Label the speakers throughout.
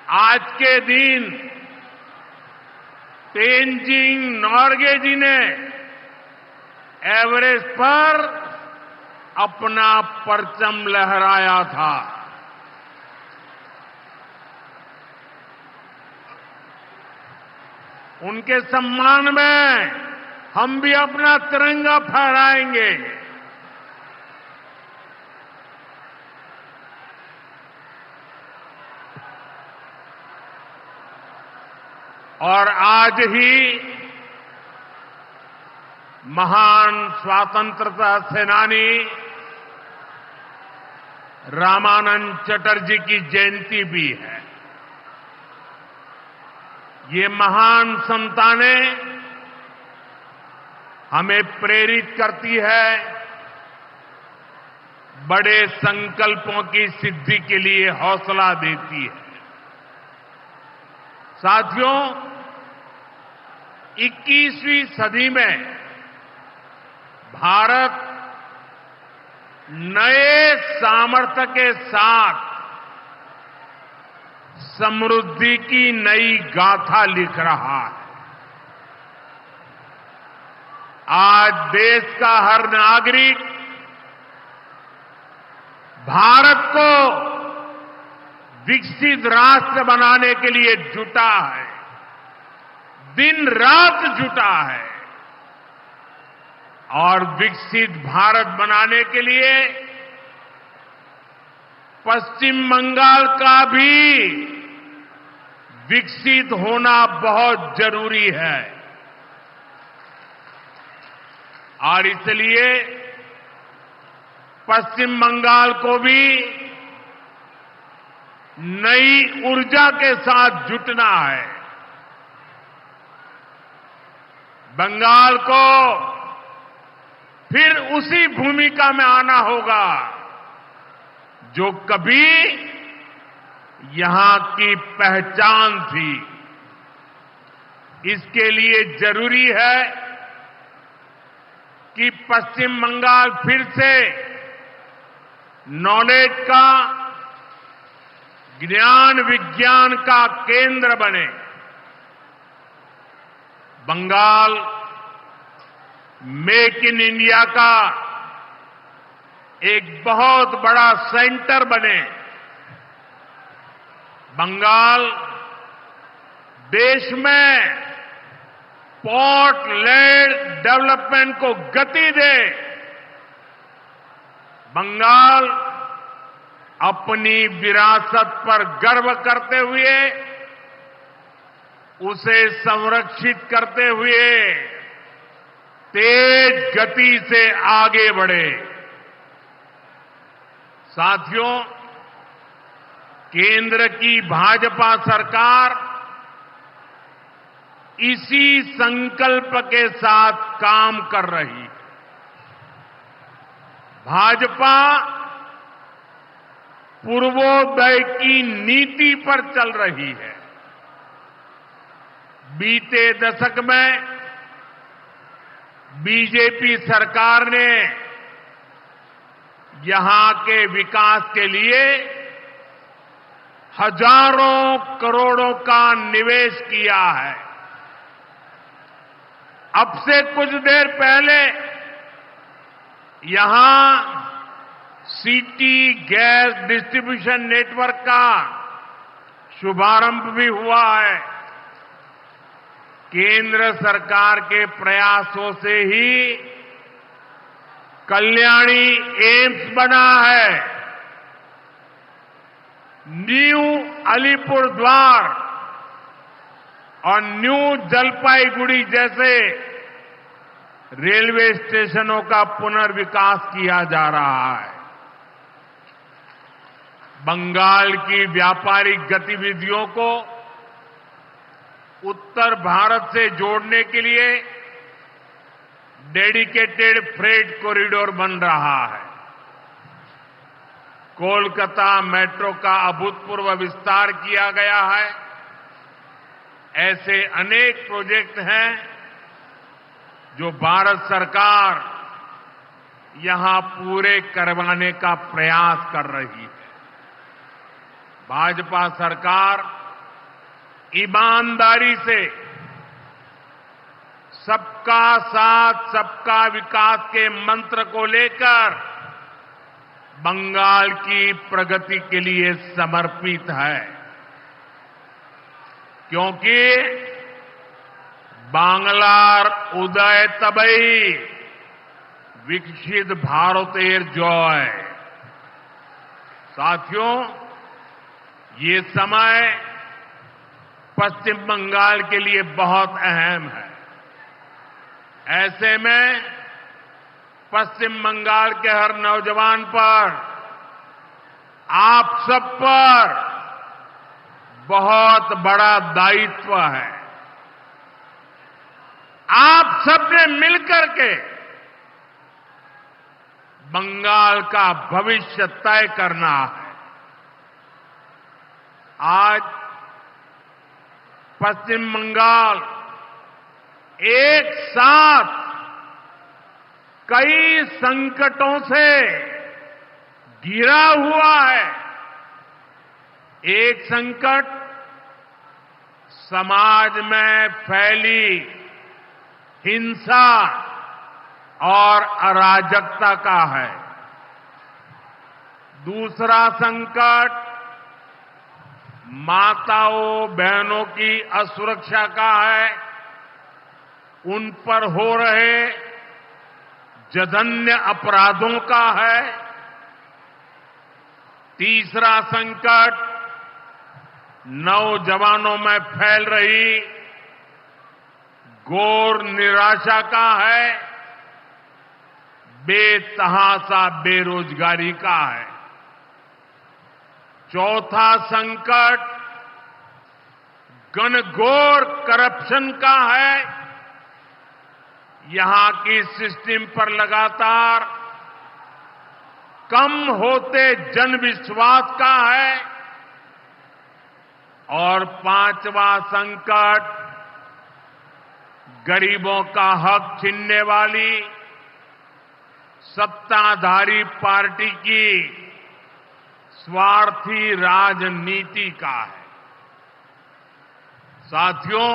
Speaker 1: आज के दिन तेनजिंग नोर्गे जी ने एवरेस्ट पर अपना परचम लहराया था। उनके सम्मान में हम भी अपना तिरंगा फहराएंगे। और आज ही महान स्वतंत्रता सेनानी रामानंद चटर्जी की जयंती भी है। ये महान संतानें हमें प्रेरित करती है बड़े संकल्पों की सिद्धि के लिए हौसला देती है। साथियों, 21वीं सदी में भारत नए सामर्थ्य के साथ समृद्धि की नई गाथा लिख रहा है। आज देश का हर नागरिक भारत को विकसित राष्ट्र बनाने के लिए जुटा है, दिन रात जुटा है। और विकसित भारत बनाने के लिए पश्चिम बंगाल का भी विकसित होना बहुत जरूरी है। और इसलिए पश्चिम बंगाल को भी नई ऊर्जा के साथ जुटना है। बंगाल को फिर उसी भूमिका में आना होगा जो कभी यहां की पहचान थी। इसके लिए जरूरी है कि पश्चिम बंगाल फिर से नॉलेज का, ज्ञान विज्ञान का केंद्र बने। बंगाल मेक इन इंडिया का एक बहुत बड़ा सेंटर बने। बंगाल देश में पोर्ट लेड डेवलपमेंट को गति दे। बंगाल अपनी विरासत पर गर्व करते हुए, उसे संरक्षित करते हुए तेज गति से आगे बढ़े। साथियों, केंद्र की भाजपा सरकार इसी संकल्प के साथ काम कर रही है। भाजपा पूर्वोदय की नीति पर चल रही है। बीते दशक में बीजेपी सरकार ने यहां के विकास के लिए हजारों करोड़ों का निवेश किया है। अब से कुछ देर पहले यहां सिटी गैस डिस्ट्रीब्यूशन नेटवर्क का शुभारंभ भी हुआ है। केंद्र सरकार के प्रयासों से ही कल्याणी एम्स बना है। न्यू अलीपुरद्वार और न्यू जलपाईगुड़ी जैसे रेलवे स्टेशनों का पुनर्विकास किया जा रहा है। बंगाल की व्यापारिक गतिविधियों को उत्तर भारत से जोड़ने के लिए डेडिकेटेड फ्रेट कॉरिडोर बन रहा है। कोलकाता मेट्रो का अभूतपूर्व विस्तार किया गया है। ऐसे अनेक प्रोजेक्ट हैं जो भारत सरकार यहां पूरे करवाने का प्रयास कर रही है। भाजपा सरकार ईमानदारी से सबका साथ सबका विकास के मंत्र को लेकर बंगाल की प्रगति के लिए समर्पित है, क्योंकि बांग्लार उदय तबई विकसित भारतेर जय। साथियों, ये समय पश्चिम बंगाल के लिए बहुत अहम है। ऐसे में पश्चिम बंगाल के हर नौजवान पर, आप सब पर बहुत बड़ा दायित्व है। आप सबने मिलकर के बंगाल का भविष्य तय करना है। आज पश्चिम बंगाल एक साथ कई संकटों से घिरा हुआ है। एक संकट समाज में फैली हिंसा और अराजकता का है। दूसरा संकट माताओं बहनों की असुरक्षा का है, उन पर हो रहे जघन्य अपराधों का है। तीसरा संकट नौजवानों में फैल रही घोर निराशा का है, बेतहाशा बेरोजगारी का है। चौथा संकट घनघोर करप्शन का है। यहां की सिस्टम पर लगातार कम होते जनविश्वास का है। और पांचवा संकट गरीबों का हक छीनने वाली सत्ताधारी पार्टी की स्वार्थी राजनीति का है। साथियों,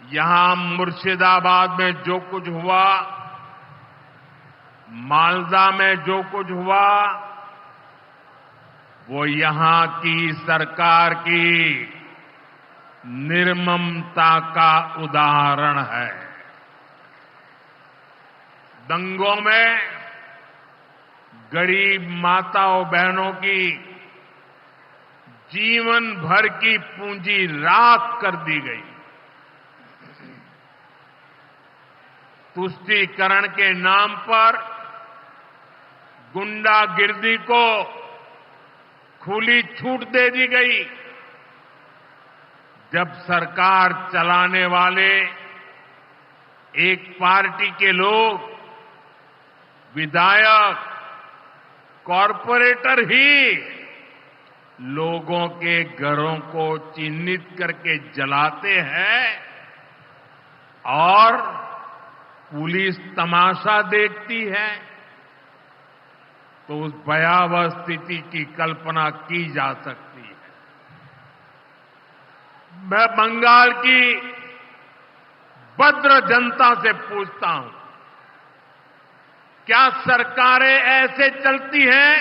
Speaker 1: यहां मुर्शिदाबाद में जो कुछ हुआ, मालदा में जो कुछ हुआ, वो यहां की सरकार की निर्ममता का उदाहरण है। दंगों में गरीब माताओं बहनों की जीवन भर की पूंजी राख कर दी गई। तुष्टीकरण के नाम पर गुंडागिर्दी को खुली छूट दे दी गई। जब सरकार चलाने वाले एक पार्टी के लोग, विधायक, कॉरपोरेटर ही लोगों के घरों को चिन्हित करके जलाते हैं और पुलिस तमाशा देखती है, तो उस भयावह स्थिति की कल्पना की जा सकती है। मैं बंगाल की भद्र जनता से पूछता हूं, क्या सरकारें ऐसे चलती हैं?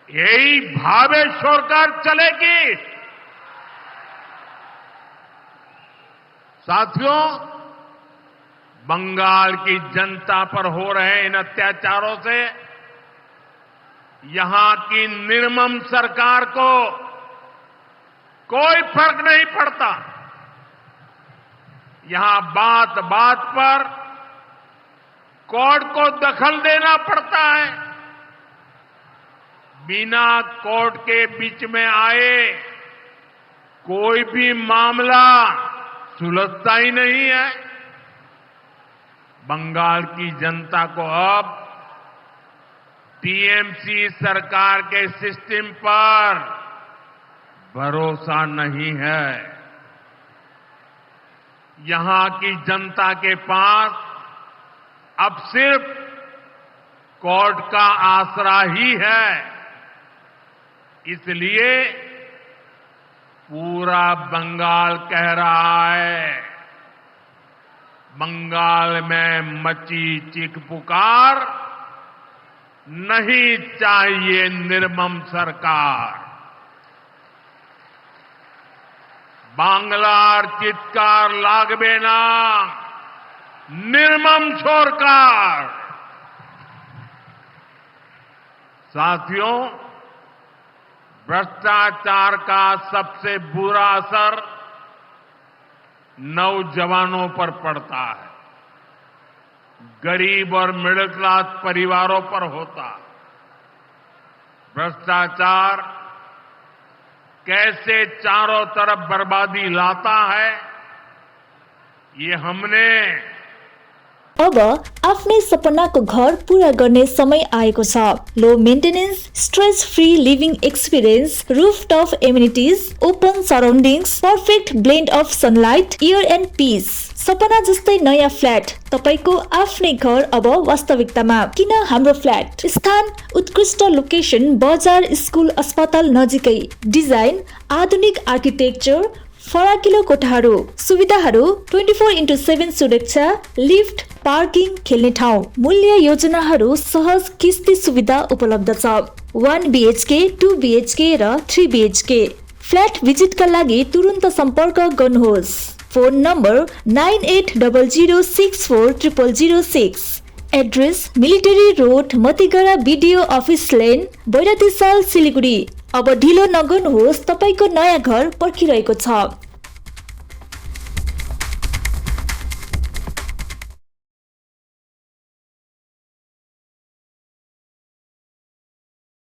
Speaker 1: यही भावे छोड़कर चलेगी? साथियों, बंगाल की जनता पर हो रहे इन अत्याचारों से यहां की निर्मम सरकार को कोई फर्क नहीं पड़ता। यहां बात बात पर कोर्ट को दखल देना पड़ता है। बिना कोर्ट के बीच में आए कोई भी मामला सुलझता ही नहीं है। बंगाल की जनता को अब टीएमसी सरकार के सिस्टम पर भरोसा नहीं है। यहां की जनता के पास अब सिर्फ कोर्ट का आसरा ही है। इसलिए पूरा बंगाल कह रहा है, बंगाल में मची चीख पुकार, नहीं चाहिए निर्मम सरकार। बांग्लार चित्कार लागबे ना, निर्मम सरकार। साथियों, भ्रष्टाचार का सबसे बुरा असर नौजवानों पर पड़ता है, गरीब और मिडिल क्लास परिवारों पर होता है। भ्रष्टाचार कैसे चारों तरफ बर्बादी लाता है, ये हमने
Speaker 2: अब आफ्नै सपनाको घर पूरा गर्ने समय आएको छ। Low maintenance, stress free living experience, rooftop amenities, open surroundings, perfect blend of sunlight, air and peace. सपना जस्तै नयाँ फ्ल्याट, तपाईको आफ्नै घर अब वास्तविकतामा। किन हाम्रो फ्ल्याट? स्थान उत्कृष्ट लोकेसन, बजार, स्कुल, अस्पताल नजिकै। डिजाइन आधुनिक आर्किटेक्चर, फराकिलो कोठाहरू, सुविधाहरू 24x7 सुरक्षा, लिफ्ट, पार्किङ, खेल्ने ठाउँ। मूल्य योजनाहरू सहज किस्ती सुविधा उपलब्ध छ। 1 BHK, 2 BHK र 3 BHK। फ्ल्याट भिजिटका लागि तुरुन्त सम्पर्क गर्नुहोस्। Phone number 9800640006। Address military road, Matigara BDO office lane, Bairatisal, Siliguri. अब ढिलो नगर्नुहोस्, तपाईको नयाँ घर पर्खिरहेको छ।